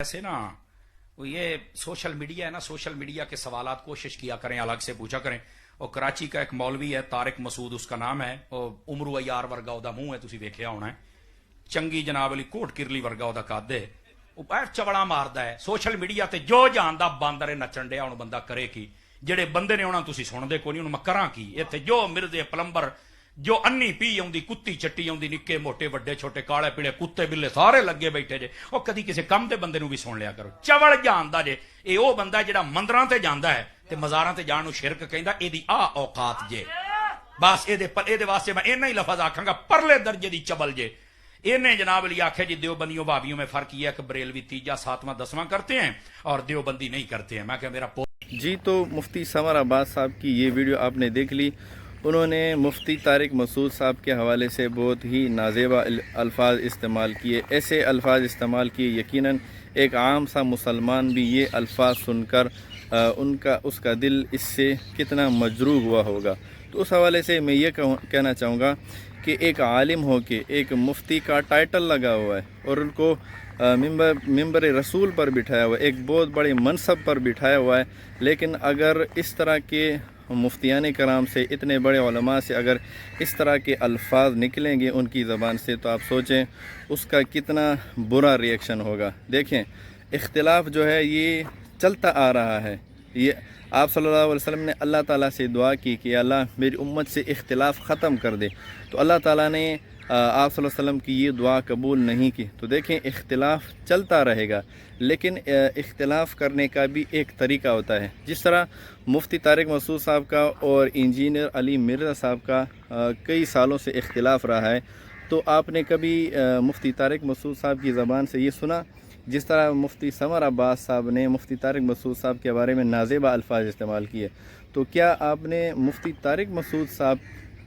ऐसे ना वो ये सोशल मीडिया है ना, सोशल मीडिया के सवालात कोशिश किया करें, अलग से पूछा करें। और कराची का एक मौलवी है, तारिक मसूद उसका नाम है, और उमरू अयार वर्गा ਉਹਦਾ ਮੂੰਹ ਹੈ, ਤੁਸੀਂ ਵੇਖਿਆ ਹੋਣਾ। ਚੰਗੀ ਜਨਾਬ ਅਲੀ ਕੋਟ ਕਿਰਲੀ ਵਰਗਾ ਉਹਦਾ ਕੱਦ ਹੈ। ਉਹ ਪੈਰ ਚਵੜਾ ਮਾਰਦਾ ਹੈ ਸੋਸ਼ਲ ਮੀਡੀਆ ਤੇ, ਜੋ ਜਾਣਦਾ ਬਾਂਦਰ ਨੱਚਣ ਡਿਆ। ਹੁਣ ਬੰਦਾ ਕਰੇ ਕੀ? ਜਿਹੜੇ ਬੰਦੇ ਨੇ ਉਹਨਾਂ ਤੁਸੀਂ ਸੁਣਦੇ ਕੋਈ ਨਹੀਂ, ਹੁਣ ਮੈਂ ਕਰਾਂ ਕੀ? ਇੱਥੇ ਜੋ ਮਿਰਦੇ ਪਲੰਬਰ, ਜੋ ਅੰਨੀ ਪੀ ਆਉਂਦੀ, ਕੁੱਤੀ ਚੱਟੀ ਆਉਂਦੀ, ਨਿੱਕੇ ਮੋਟੇ ਵੱਡੇ ਛੋਟੇ ਕਾਲੇ ਪੀਲੇ ਕੁੱਤੇ ਬਿੱਲੇ ਸਾਰੇ ਲੱਗੇ ਬੈਠੇ ਜੇ। ਉਹ ਕਦੀ ਕਿਸੇ ਕੰਮ ਦੇ ਬੰਦੇ ਨੂੰ ਵੀ ਸੁਣ ਲਿਆ ਕਰੋ। ਚਵਲ ਜਾਣਦਾ ਜੇ। ਇਹ ਉਹ ਬੰਦਾ ਜਿਹੜਾ ਮੰਦਰਾਂ ਤੇ ਜਾਂਦਾ ਹੈ ਤੇ ਮਜ਼ਾਰਾਂ ਤੇ ਜਾਣ ਨੂੰ ਸ਼ਿਰਕ ਕਹਿੰਦਾ। ਇਹਦੀ ਆ ਔਕਾਤ ਜੇ। ਬਸ ਇਹਦੇ ਵਾਸਤੇ ਮੈਂ ਇੰਨਾ ਹੀ ਲਫ਼ਜ਼ ਆਖਾਂਗਾ, ਪਰਲੇ ਦਰਜੇ ਦੀ ਚਬਲ ਜੇ। इन्हें जनाब अली आखे जी देवबंदियों भावियों में फर्क यह है कि बरेलवी तीजा सातवां दसवां करते हैं और देवबंदी नहीं करते हैं। मैं क्या मेरा जी, तो मुफ्ती समर अब्बास साहब की ये वीडियो आपने देख ली। उन्होंने मुफ्ती तारिक मसूद साहब के हवाले से बहुत ही नाजेबा अल्फाज इस्तेमाल किए। ऐसे अल्फाज इस्तेमाल किए यकीनन एक आम सा मुसलमान भी ये अल्फाज सुनकर उसका दिल इससे कितना मजरूह हुआ होगा। तो उस हवाले से मैं ये कहना चाहूँगा कि एक आलिम हो के एक मुफ्ती का टाइटल लगा हुआ है और उनको मिंबर रसूल पर बिठाया हुआ है, एक बहुत बड़े मनसब पर बिठाया हुआ है। लेकिन अगर इस तरह के मुफ्तियान कराम से, इतने बड़े उलमा से अगर इस तरह के अल्फाज निकलेंगे उनकी ज़बान से, तो आप सोचें उसका कितना बुरा रिएक्शन होगा। देखें, इख्तिलाफ जो है ये चलता आ रहा है। ये आप सल्लल्लाहु अलैहि वसल्लम ने अल्लाह ताला से दुआ की कि अल्लाह मेरी उम्मत से इख्तिलाफ ख़त्म कर दे, तो अल्लाह ताला ने आप सल्लल्लाहु अलैहि वसल्लम की ये दुआ कबूल नहीं की। तो देखें, इख्तिलाफ चलता रहेगा, लेकिन इख्तिलाफ करने का भी एक तरीका होता है। जिस तरह मुफ्ती तारिक मसूद साहब का और इंजीनियर अली मिर्ज़ा साहब का कई सालों से इख्तिलाफ रहा है, तो आपने कभी मुफ्ती तारिक मसूद साहब की ज़बान से ये सुना? जिस तरह मुफ्ती समर अब्बास साहब ने मुफ्ती तारिक मसूद साहब के बारे में नाजेबा अल्फाज इस्तेमाल किए, तो क्या आपने मुफ्ती तारिक मसूद साहब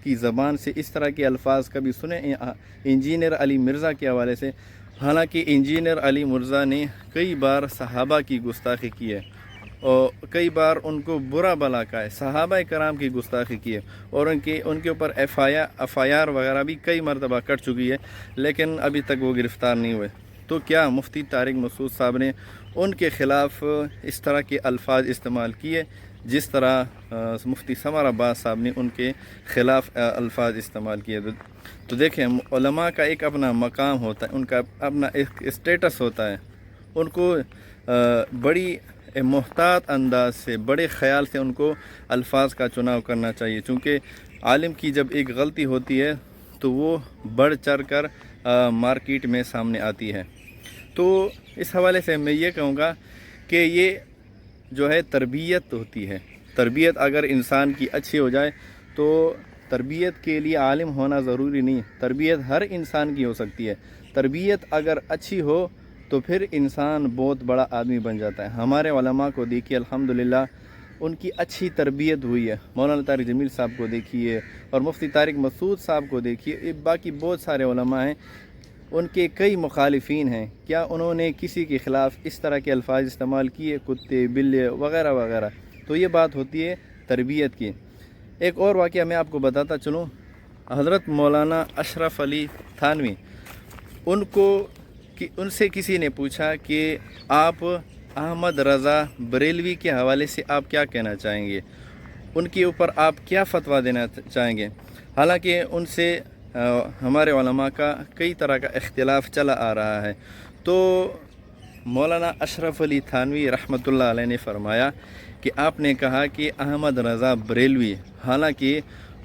की ज़बान से इस तरह के अल्फाज कभी सुने इंजीनियर अली मिर्ज़ा के हवाले से? हालांकि इंजीनियर अली मिर्ज़ा ने कई बार सहाबा की गुस्ताखी की है और कई बार उनको बुरा भला कहा है, सहाबा कराम की गुस्ताखी की है और उनके ऊपर एफ़आईआर वगैरह भी कई मरतबा कट चुकी है, लेकिन अभी तक वो गिरफ़्तार नहीं हुए। तो क्या मुफ्ती तारिक मसूद साहब ने उनके ख़िलाफ़ इस तरह के अल्फाज इस्तेमाल किए जिस तरह मुफ्ती समर अब्बास साहब ने उनके ख़िलाफ़ अल्फाज इस्तेमाल किए? तो देखें, उलमा का एक अपना मकाम होता है, उनका अपना एक स्टेटस होता है। उनको बड़ी मुहतात अंदाज से, बड़े ख़याल से उनको अल्फाज का चुनाव करना चाहिए। चूँकि आलिम की जब एक गलती होती है तो वो बढ़ चढ़ कर मार्केट में सामने आती है। तो इस हवाले से मैं ये कहूँगा कि ये जो है तरबियत होती है। तरबियत अगर इंसान की अच्छी हो जाए तो तरबियत के लिए आलिम होना ज़रूरी नहीं। तरबियत हर इंसान की हो सकती है। तरबियत अगर अच्छी हो तो फिर इंसान बहुत बड़ा आदमी बन जाता है। हमारे उलमा को देखिए, अल्हम्दुलिल्लाह उनकी अच्छी तरबियत हुई है। मौलाना तारिक जमील साहब को देखिए और मुफ्ती तारिक मसूद साहब को देखिए, बाकी बहुत सारे उलमा हैं, उनके कई मुखालिफिन हैं। क्या उन्होंने किसी के ख़िलाफ़ इस तरह के अल्फाज इस्तेमाल किए, कुत्ते बिल्ले वगैरह वगैरह? तो ये बात होती है तरबियत की। एक और वाक़या मैं आपको बताता चलूँ। हज़रत मौलाना अशरफ अली थानवी, उनसे किसी ने पूछा कि आप अहमद रज़ा बरेलवी के हवाले से आप क्या कहना चाहेंगे, उनके ऊपर आप क्या फ़तवा देना चाहेंगे? हालांकि उनसे हमारे उलमा का कई तरह का इख्तिलाफ चला आ रहा है। तो मौलाना अशरफ अली थानवी रहमतुल्लाह अलैह ने फरमाया कि आपने कहा कि अहमद रज़ा बरेलवी, हालांकि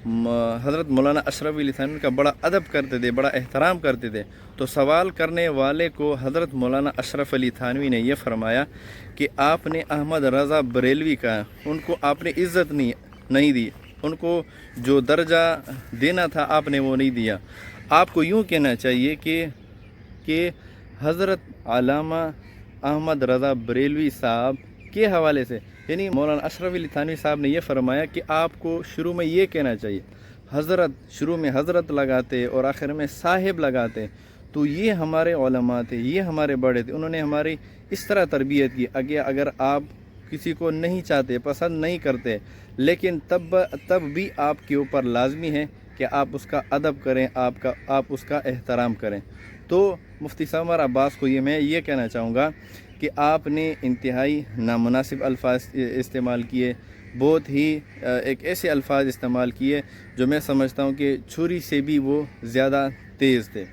हज़रत मौलाना अशरफ अली थानवी का बड़ा अदब करते थे, बड़ा एहतराम करते थे। तो सवाल करने वाले को हज़रत मौलाना अशरफ अली थानवी ने यह फरमाया कि आपने अहमद रज़ा बरेलवी का, उनको आपने इज़्ज़त नहीं दी, उनको जो दर्जा देना था आपने वो नहीं दिया। आपको यूँ कहना चाहिए कि हज़रत अल्लामा अहमद रज़ा बरेलवी साहब के हवाले से, यानी मौलाना अशरफ अली थानवी साहब ने यह फरमाया कि आपको शुरू में ये कहना चाहिए, हज़रत, शुरू में हज़रत लगाते और आखिर में साहिब लगाते। तो ये हमारे उलमा थे, ये हमारे बड़े थे, उन्होंने हमारी इस तरह तरबियत की। अगर आप किसी को नहीं चाहते, पसंद नहीं करते, लेकिन तब भी आपके ऊपर लाजमी है कि आप उसका अदब करें, आप उसका एहतराम करें। तो मुफ्ती समर अब्बास को मैं ये कहना चाहूँगा کہ آپ نے انتہائی نامناسب الفاظ استعمال کیے، بہت ہی ایک ایسے الفاظ استعمال کیے جو میں سمجھتا ہوں کہ چھری سے بھی وہ زیادہ تیز تھے۔